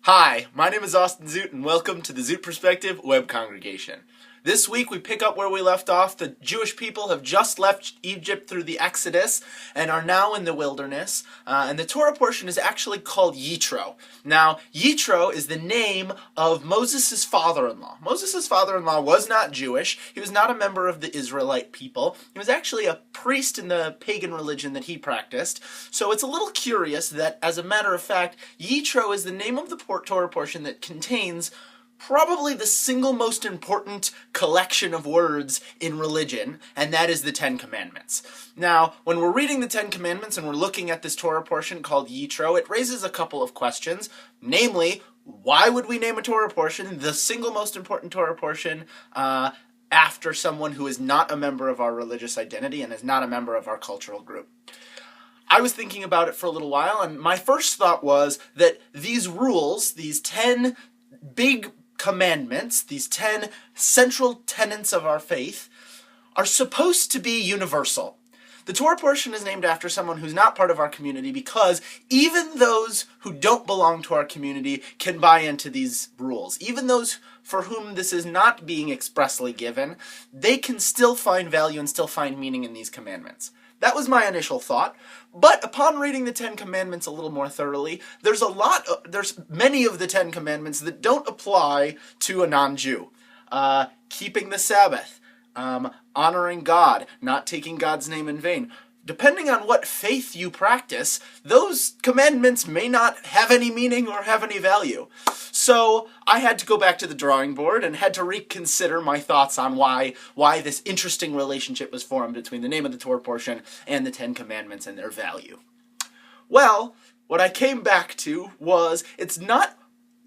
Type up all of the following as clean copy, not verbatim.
Hi, my name is Austin Zoot, and welcome to the Zoot Perspective Web Congregation. This week we pick up where we left off. The Jewish people have just left Egypt through the Exodus and are now in the wilderness. And the Torah portion is actually called Yitro. Now, Yitro is the name of Moses' father-in-law. Moses' father-in-law was not Jewish. He was not a member of the Israelite people. He was actually a priest in the pagan religion that he practiced. So it's a little curious that, as a matter of fact, Yitro is the name of the Torah portion that contains probably the single most important collection of words in religion, and that is the Ten Commandments. Now, when we're reading the Ten Commandments and we're looking at this Torah portion called Yitro, it raises a couple of questions, namely, why would we name a Torah portion the single most important Torah portion after someone who is not a member of our religious identity and is not a member of our cultural group? I was thinking about it for a little while, and my first thought was that these rules, these 10 big commandments, these 10 central tenets of our faith, are supposed to be universal. The Torah portion is named after someone who's not part of our community because even those who don't belong to our community can buy into these rules. Even those for whom this is not being expressly given, they can still find value and still find meaning in these commandments. That was my initial thought, but upon reading the Ten Commandments a little more thoroughly, there's many of the Ten Commandments that don't apply to a non-Jew. Keeping the Sabbath, honoring God, not taking God's name in vain. Depending on what faith you practice, those commandments may not have any meaning or have any value. So I had to go back to the drawing board and had to reconsider my thoughts on why this interesting relationship was formed between the name of the Torah portion and the Ten Commandments and their value. Well, what I came back to was it's not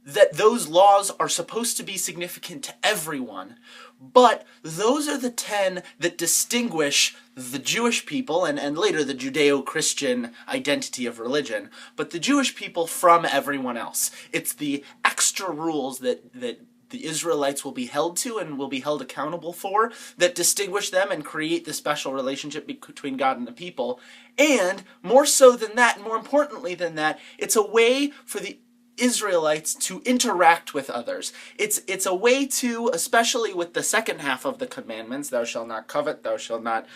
that those laws are supposed to be significant to everyone, but those are the 10 that distinguish the Jewish people, and later the Judeo-Christian identity of religion, but the Jewish people from everyone else. It's the extra rules that the Israelites will be held to and will be held accountable for that distinguish them and create the special relationship between God and the people. And more so than that, more importantly than that, it's a way for the Israelites to interact with others. It's a way to, especially with the second half of the commandments, thou shalt not covet, thou shalt not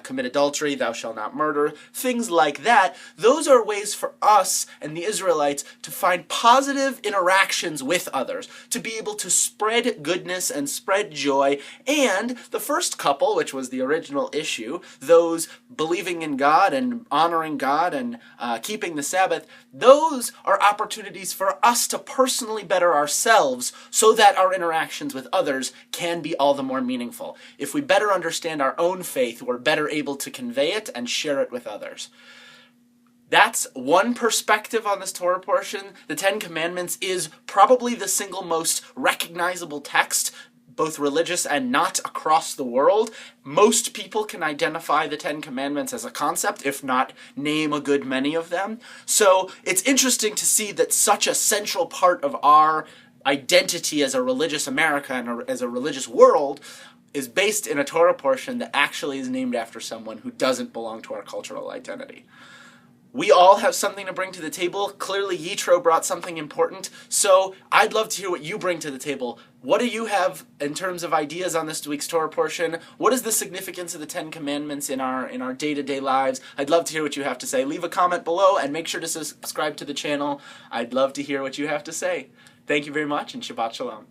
commit adultery, thou shalt not murder, things like that. Those are ways for us and the Israelites to find positive interactions with others, to be able to spread goodness and spread joy. And the first couple, which was the original issue, those believing in God and honoring God and keeping the Sabbath, those are opportunities for us to personally better ourselves so that our interactions with others can be all the more meaningful. If we better understand our own faith, we're better able to convey it and share it with others. That's one perspective on this Torah portion. The Ten Commandments is probably the single most recognizable text, both religious and not, across the world. Most people can identify the Ten Commandments as a concept, if not name a good many of them. So it's interesting to see that such a central part of our identity as a religious America and as a religious world is based in a Torah portion that actually is named after someone who doesn't belong to our cultural identity. We all have something to bring to the table. Clearly, Yitro brought something important, so I'd love to hear what you bring to the table. What do you have in terms of ideas on this week's Torah portion? What is the significance of the Ten Commandments in our day-to-day lives? I'd love to hear what you have to say. Leave a comment below and make sure to subscribe to the channel. I'd love to hear what you have to say. Thank you very much, and Shabbat Shalom.